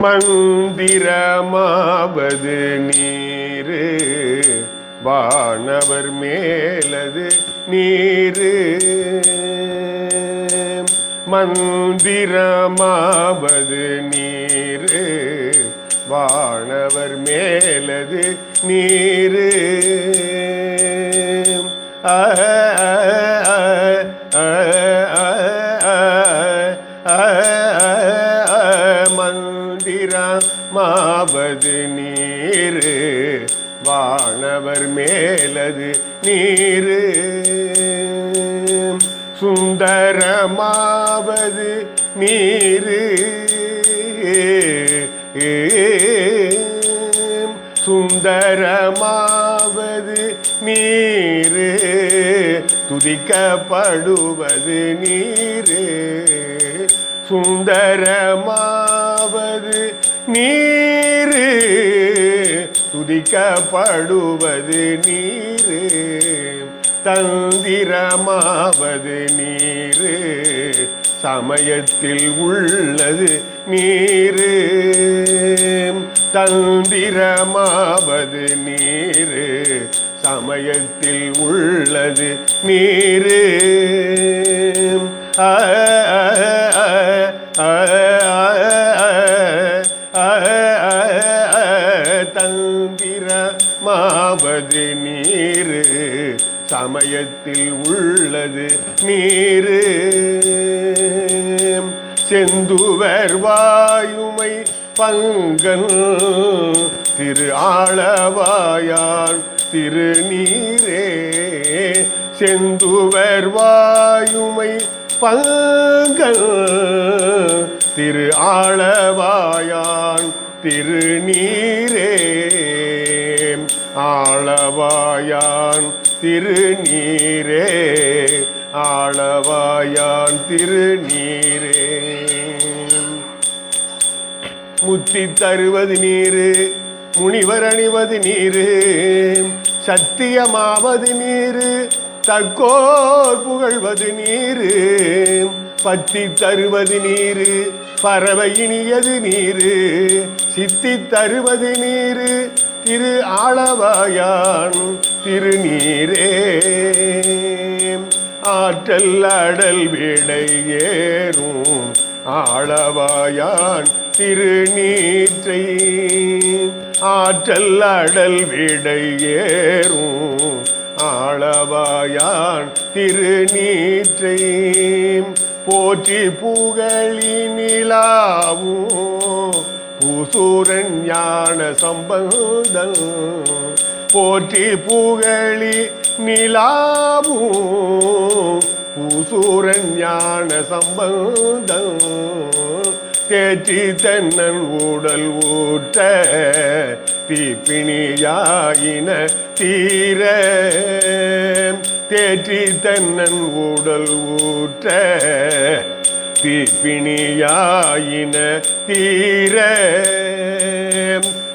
மந்திரமாவது நீரு வானவர் மேலது நீரு. மந்திரமாவது நீரு வானவர் மேலது நீரு. மந்திரமாவது நீரு வானவர் மேலது நீரு. சுந்தரமாவது நீரு சுந்தரமாவது நீரு. துதிக்கப்படுவது நீரு. சுந்தரமாவது நீரு. துதிக்கப்படுவது நீரு. தந்திரமாவது நீரு சமயத்தில் உள்ளது நீரு. தந்திரமாவது நீரு சமயத்தில் உள்ளது நீரு. தந்திரமாவது நீரு சமயத்தில் உள்ளது நீரு. செந்துவர் வாயுமை பங்கன் திரு ஆளவாயான் திருநீரே. செந்துவர் வாயுமை பங்கன் திரு ஆளவாயான் திருநீரே. ஆளவாயான் திருநீரே. ஆளவாயான் திருநீரே. முத்தி தருவது நீரு முனிவர் அணிவது நீரு. சத்தியமாவது நீரு தற்கோர் புகழ்வது நீரு. பத்தி தருவது நீரு பறவை இனியது நீரு. சித்தி தருவது நீரு திரு ஆளவாயான் திருநீரே. ஆற்றல் அடல் விடை ஏறும் ஆளவாயான் திருநீற்றை. ஆற்றல் அடல் விடை ஏறும் ஆளவாயான் திருநீற்றை. போற்றி புகழி நிலாவும் பூசூரன் ஞான சம்பந்தன். போற்றி புகழி நிலாவும் பூசூரன் ஞான சம்பந்தன். தேற்றி தென்னன் உடல் ஊற்ற தீப்பிணியாயின தீர. தேற்றி தென்னன் உடல் ஊற்ற தீப்பிணியாயின தீர.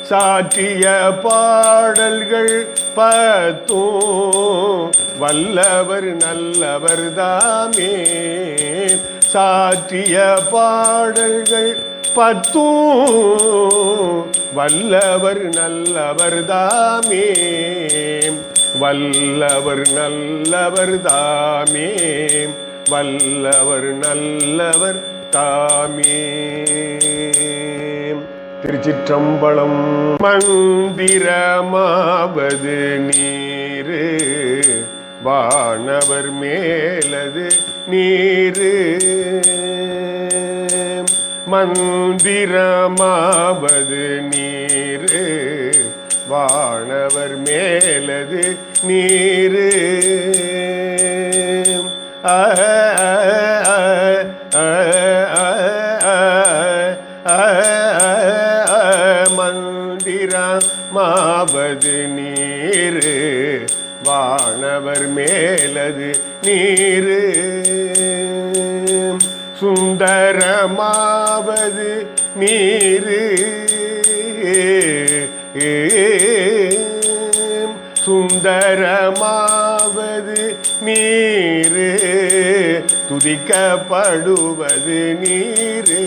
சாற்றிய பாடல்கள் பத்தும் வல்லவர் நல்லவர் தாமே. சாற்றிய பாடல்கள் பத்தும் வல்லவர் நல்லவர் தாமே. வல்லவர் நல்லவர் தாமே. வல்லவர் நல்லவர் தாமே. திருச்சிற்றம்பலம். மந்திரமாவது நீரு வானவர் மேலது நீரு. மந்திரமாவது நீரு வானவர் மேலது நீரு. மந்திரமாவது நீரு வானவர் மேலது நீரு. சுந்தரமாவது நீரு சுந்தரமாவது நீரு. துதிக்கப்படுவது நீரு.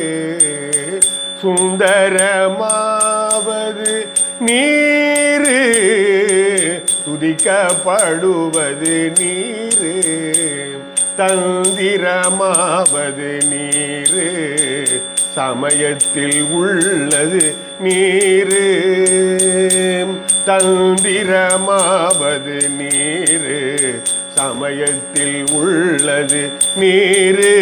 சுந்தரமாவது நீரு துதிக்கப்படுவது நீரு தந்திரமாவது நீரு சமயத்தில் உள்ளது நீரு தந்திரமாவது நீரு சமயத்தில் உள்ளது நீரு